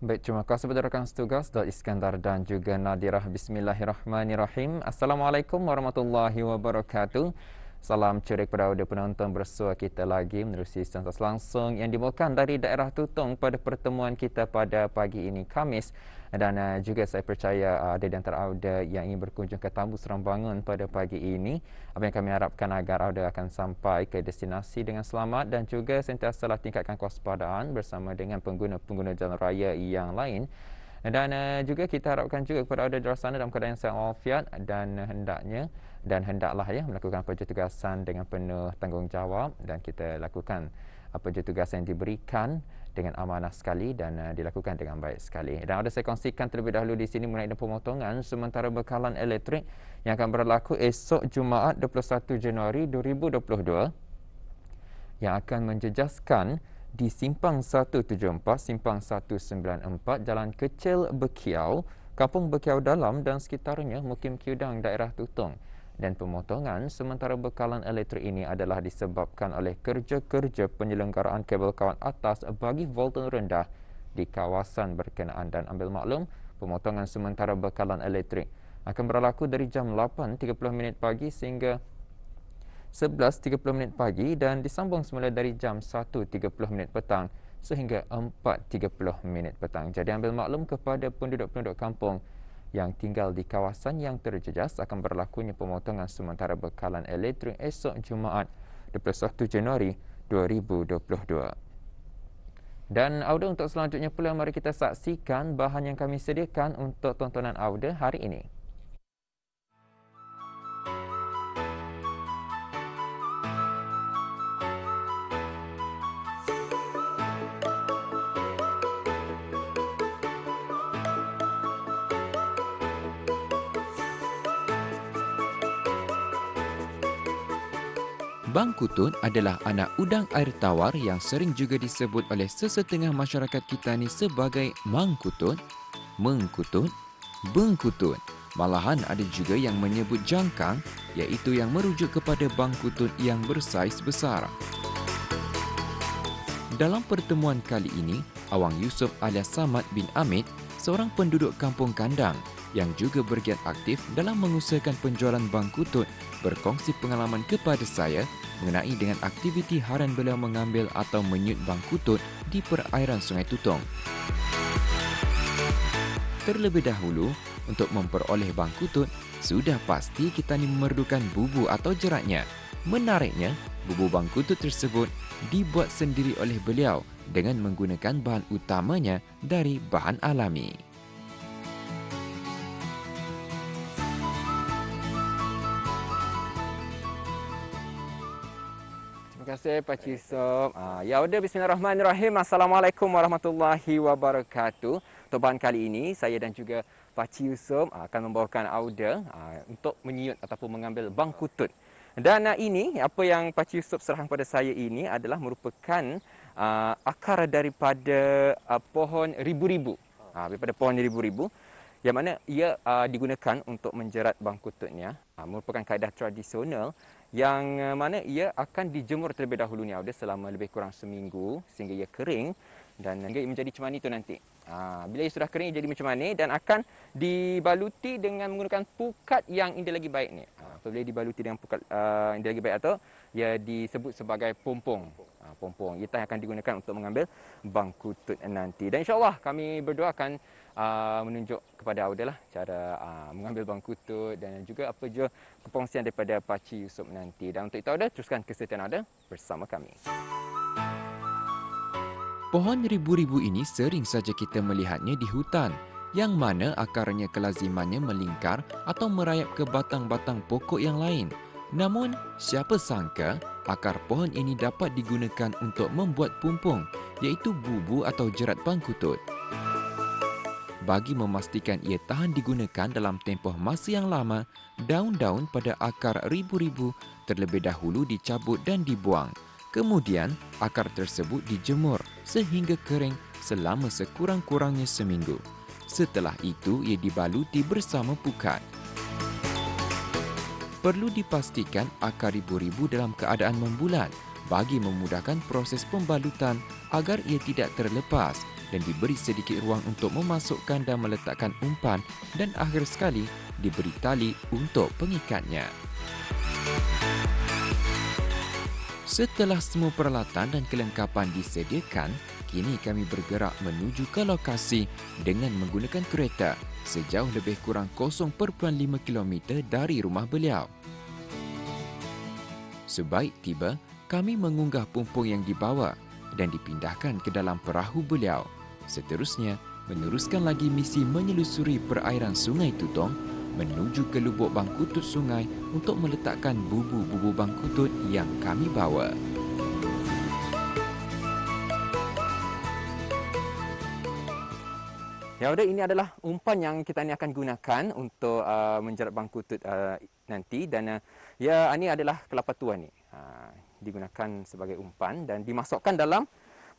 Baik, terima kasih kepada rakan setugas Dr. Iskandar dan juga Nadirah. Bismillahirrahmanirrahim. Assalamualaikum warahmatullahi wabarakatuh. Salam ceria kepada audio penonton bersua kita lagi menerusi sentas langsung yang dimulakan dari daerah Tutong pada pertemuan kita pada pagi ini Khamis. Dan juga saya percaya ada di antara audio yang ingin berkunjung ke Tambus Rambangun pada pagi ini. Apa yang kami harapkan agar audio akan sampai ke destinasi dengan selamat dan juga sentiasa tingkatkan kewaspadaan bersama dengan pengguna-pengguna jalan raya yang lain. Dan juga kita harapkan juga kepada audio di luar sana dalam keadaan yang sehat walafiat dan hendaklah melakukan tugasan dengan penuh tanggungjawab dan kita lakukan tugasan yang diberikan dengan amanah sekali dan dilakukan dengan baik sekali. Dan ada saya kongsikan terlebih dahulu di sini mengenai pemotongan sementara bekalan elektrik yang akan berlaku esok Jumaat 21 Januari 2022 yang akan menjejaskan di Simpang 174, Simpang 194, Jalan Kecil Bekiau, Kampung Bekiau Dalam dan sekitarnya, Mukim Kiudang, daerah Tutong. Dan pemotongan sementara bekalan elektrik ini adalah disebabkan oleh kerja-kerja penyelenggaraan kabel kawat atas bagi volten rendah di kawasan berkenaan. Dan ambil maklum, pemotongan sementara bekalan elektrik akan berlaku dari jam 8.30 pagi sehingga 11.30 pagi dan disambung semula dari jam 1.30 petang sehingga 4.30 petang. Jadi ambil maklum kepada penduduk-penduduk kampung yang tinggal di kawasan yang terjejas akan berlakunya pemotongan sementara bekalan elektrik esok Jumaat 21 Januari 2022. Dan audio untuk selanjutnya pula mari kita saksikan bahan yang kami sediakan untuk tontonan audio hari ini. Bang Kutut adalah anak udang air tawar yang sering juga disebut oleh sesetengah masyarakat kita ni sebagai Mang Kutut, Meng Kutut, Beng Kutut. Malahan ada juga yang menyebut jangkang, iaitu yang merujuk kepada Bang Kutut yang bersaiz besar. Dalam pertemuan kali ini, Awang Yusof alias Samad bin Amit, seorang penduduk kampung Kandang yang juga bergiat aktif dalam mengusahakan penjualan Bang Kutut, berkongsi pengalaman kepada saya mengenai dengan aktiviti harian beliau mengambil atau menyut Bang Kutut di perairan Sungai Tutong. Terlebih dahulu, untuk memperoleh Bang Kutut, sudah pasti kita ni memerlukan bubu atau jeratnya. Menariknya, bubu Bang Kutut tersebut dibuat sendiri oleh beliau dengan menggunakan bahan utamanya dari bahan alami. Terima kasih Pak Cik Yusof. Ya udah, bismillahirrahmanirrahim. Assalamualaikum warahmatullahi wabarakatuh. Untuk bahan kali ini, saya dan juga Pak Cik Yusof akan membawakan audio untuk menyiut ataupun mengambil Bang Kutut. Dan ini, apa yang Pak Cik Yusof serahkan pada saya ini adalah merupakan akar daripada pohon ribu-ribu. Daripada pohon ribu-ribu. Yang mana ia digunakan untuk menjerat Bang Kututnya. Merupakan kaedah tradisional yang mana ia akan dijemur terlebih dahulu ni selama lebih kurang seminggu sehingga ia kering dan hingga ia menjadi macam mana itu nanti. Bila ia sudah kering ia jadi macam mana dan akan dibaluti dengan menggunakan pukat yang indah lagi baik ni. Apabila dibaluti dengan pukat indah lagi baik atau ia disebut sebagai pompong. Pompong itu akan digunakan untuk mengambil Bang Kutut nanti. Dan insya-Allah kami berdua akan menunjuk kepada Auda cara mengambil Bang Kutut dan juga apa je kepongsian daripada Pak Cik Yusof nanti. Dan untuk itu Auda, teruskan kesetiaan Auda bersama kami. Pohon ribu-ribu ini sering saja kita melihatnya di hutan, yang mana akarnya kelazimannya melingkar atau merayap ke batang-batang pokok yang lain. Namun, siapa sangka akar pohon ini dapat digunakan untuk membuat pumpung, iaitu bubu atau jerat Bang Kutut. Bagi memastikan ia tahan digunakan dalam tempoh masa yang lama, daun-daun pada akar ribu-ribu terlebih dahulu dicabut dan dibuang. Kemudian, akar tersebut dijemur sehingga kering selama sekurang-kurangnya seminggu. Setelah itu, ia dibaluti bersama pukat. Perlu dipastikan akar ribu-ribu dalam keadaan membulat bagi memudahkan proses pembalutan agar ia tidak terlepas dan diberi sedikit ruang untuk memasukkan dan meletakkan umpan dan akhir sekali diberi tali untuk pengikatnya. Setelah semua peralatan dan kelengkapan disediakan, kini kami bergerak menuju ke lokasi dengan menggunakan kereta sejauh lebih kurang 0.5 km dari rumah beliau. Sebaik tiba, kami mengunggah pumpung yang dibawa dan dipindahkan ke dalam perahu beliau. Seterusnya, meneruskan lagi misi menyelusuri perairan Sungai Tutong menuju ke lubuk Bangkutut Sungai untuk meletakkan bubu-bubu bangkutut yang kami bawa. Ya udah, ini adalah umpan yang kita ni akan gunakan untuk menjerat bangkutut nanti, dan ya ini adalah kelapa tua ni. Digunakan sebagai umpan dan dimasukkan dalam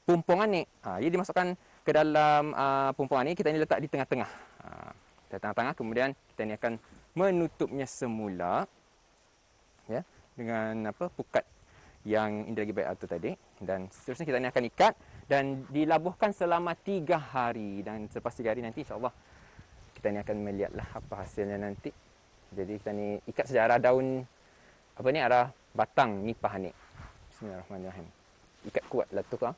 pumpungan ni. Ia dimasukkan ke dalam pumpungan ni, kita ni letak di tengah-tengah. Di tengah-tengah, kemudian kita ni akan menutupnya semula, ya, dengan pukat yang Indra lagi baik tu tadi, dan seterusnya kita ni akan ikat dan dilabuhkan selama 3 hari, dan selepas 3 hari nanti insya-Allah kita ni akan melihatlah apa hasilnya nanti. Jadi kita ni ikat saja arah daun arah batang nipah ni. Bismillahirrahmanirrahim. Ikat kuatlah tu kau.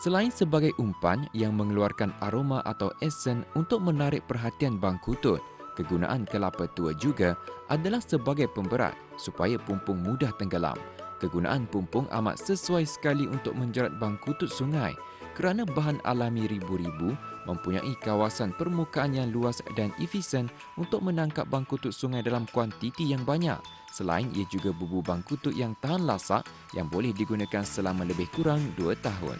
Selain sebagai umpan yang mengeluarkan aroma atau esen untuk menarik perhatian bangkutut, kegunaan kelapa tua juga adalah sebagai pemberat supaya pumpung mudah tenggelam. Kegunaan pumpung amat sesuai sekali untuk menjerat bangkutut sungai kerana bahan alami ribu-ribu mempunyai kawasan permukaan yang luas dan efisien untuk menangkap bangkutut sungai dalam kuantiti yang banyak. Selain ia juga bubu bangkutut yang tahan lasak yang boleh digunakan selama lebih kurang 2 tahun.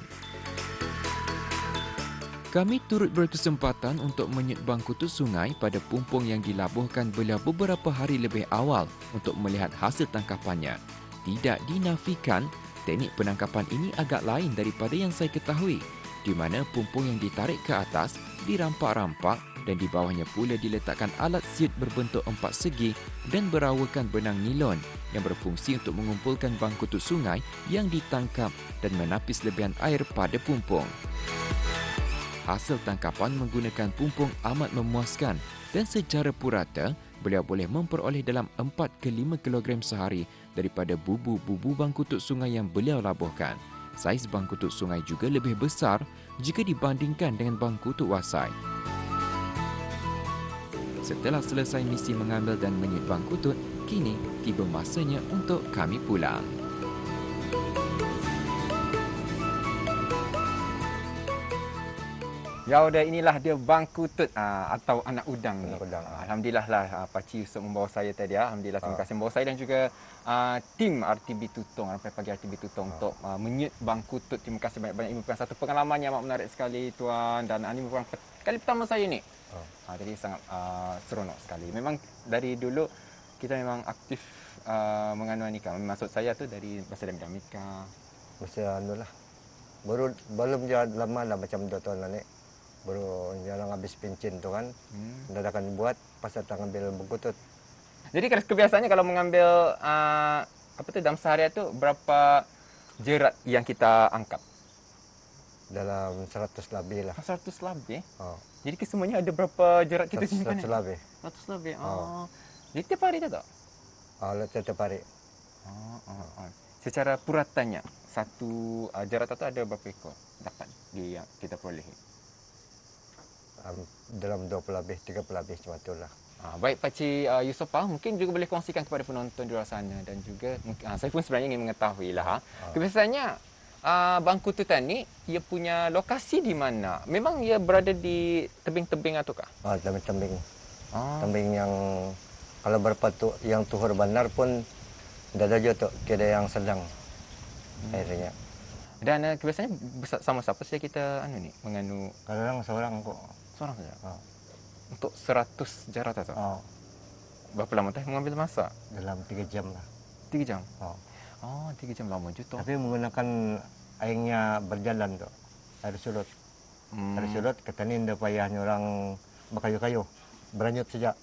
Kami turut berkesempatan untuk menyut bangkutut sungai pada pumpung yang dilabuhkan beliau beberapa hari lebih awal untuk melihat hasil tangkapannya. Tidak dinafikan, teknik penangkapan ini agak lain daripada yang saya ketahui, di mana pumpung yang ditarik ke atas dirampak-rampak dan di bawahnya pula diletakkan alat siut berbentuk 4 segi dan berawakan benang nilon yang berfungsi untuk mengumpulkan bangkutut sungai yang ditangkap dan menapis lebihan air pada pumpung. Hasil tangkapan menggunakan pumpung amat memuaskan dan secara purata beliau boleh memperoleh dalam 4 ke 5 kg sehari daripada bubu-bubu bangkutut sungai yang beliau labuhkan. Saiz bangkutut sungai juga lebih besar jika dibandingkan dengan bangkutut wasai. Setelah selesai misi mengambil dan menyut bangkutut, kini tiba masanya untuk kami pulang. Ya udah, inilah dia bangkutut atau anak udang ni. Alhamdulillah lah Pakcik Yusof membawa saya tadi. Alhamdulillah, terima kasih membawa saya dan juga tim RTB Tutong, Rampai Pagi RTB Tutong untuk menyut bangkutut. Terima kasih banyak-banyak. Ini merupakan satu pengalaman yang amat menarik sekali tuan, dan ini merupakan kali pertama saya ni. Jadi sangat seronok sekali. Memang dari dulu kita memang aktif menganu nikah. Maksud saya tu dari masa dalam nikah. Masa lah. Belum jalan lama dah, macam 2 tahun lah ni. Baru jalan habis pencin tu kan. Dadakan buat pas datang ambil bangkutut. Jadi kebiasaannya kalau mengambil dalam seharian tu berapa jerat yang kita angkat? Dalam 100 lebih lah. 100 lebih? Jadi kesemuanya ada berapa jerat kita simpan? 100 lebih. 100 lebih. Jadi tiap hari tak? Tiap hari. Secara puratannya, satu jerat tu ada berapa ekor dapat kita perolehi? Dalam 20 lebih, 30 lebih macam itulah. Baik Pakcik Yusof, mungkin juga boleh kongsikan kepada penonton di luar sana, dan juga saya pun sebenarnya ingin mengetahui lah. Kebiasaannya bangkututan ni ia punya lokasi di mana? Memang ia berada di tebing-tebing ataukah? Tebing-tebing. Tebing yang kalau berpatu yang tuhur bandar pun dah ada je tu, tiada yang sedang airnya. Dan kebiasaannya sama siapa saja kita menganu? Kadang seorang kok. Seorang saja. Untuk 100 jarat atau? Berapa lama teh mengambil masa? Dalam 3 jam lah. 3 jam? 3 jam lama juga. Tapi menggunakan airnya berjalan tu. Air surut. Air surut ketanin dah payahnya orang berkayu-kayu. Beranyut saja.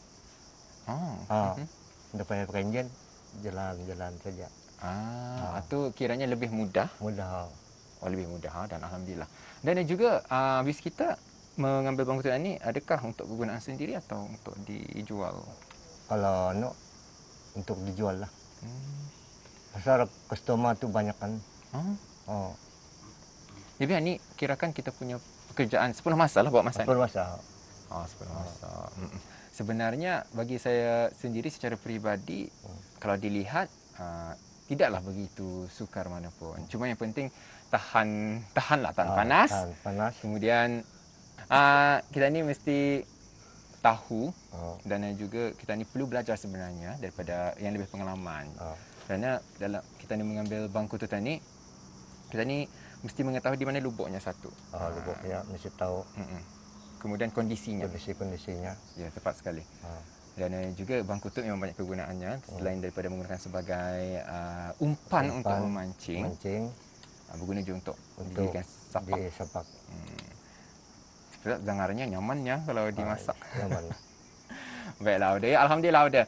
Dah payah pakai enjin, jalan-jalan saja. Itu kiranya lebih mudah. Mudah. lebih mudah dan alhamdulillah. Dan juga bis kita mengambil bangku tutut ini adakah untuk kegunaan sendiri atau untuk dijual? Kalau untuk dijual lah. Pasar customer tu banyak kan. Oh. Jadi ini kirakan kita punya pekerjaan 10 masa lah buat masak. 10 masa. 10 masa. Sebenarnya bagi saya sendiri secara peribadi kalau dilihat tidaklah begitu sukar mana pun. Cuma yang penting tahanlah panas. Tahan panas. Kemudian kita ni mesti tahu dan juga kita ni perlu belajar sebenarnya daripada yang lebih pengalaman. Kerana dalam kita ni mengambil bangku tutut ni, kita ni mesti mengetahui di mana lubuknya satu. Lubuknya mesti tahu. Kemudian kondisinya. Kondisinya. Ya, tepat sekali. Dan juga bangku tutut memang banyak kegunaannya selain daripada menggunakan sebagai umpan untuk memancing. Berguna juga untuk dijadikan sapak. Di sapak. Sebab dengarnya nyamannya kalau dimasak. Nyaman. Baiklah, Auda. Ya, alhamdulillah, Auda.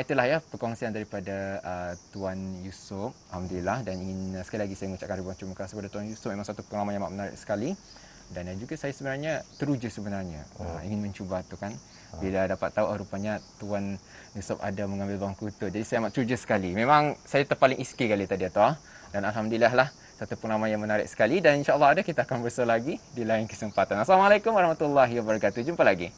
Itulah ya perkongsian daripada Tuan Yusof. Alhamdulillah, dan ingin sekali lagi saya mengucapkan ribuan terima kasih kepada Tuan Yusof. Memang satu pengalaman yang amat menarik sekali. Dan juga saya sebenarnya teruja sebenarnya. Ingin mencuba tu kan. Bila dapat tahu rupanya Tuan Yusof ada mengambil bangku tutut. Jadi saya amat teruja sekali. Memang saya terpaling iskil kali tadi tu. Dan alhamdulillah lah satu pengalaman yang menarik sekali. Dan insya-Allah kita akan bersua lagi di lain kesempatan. Assalamualaikum warahmatullahi wabarakatuh. Jumpa lagi.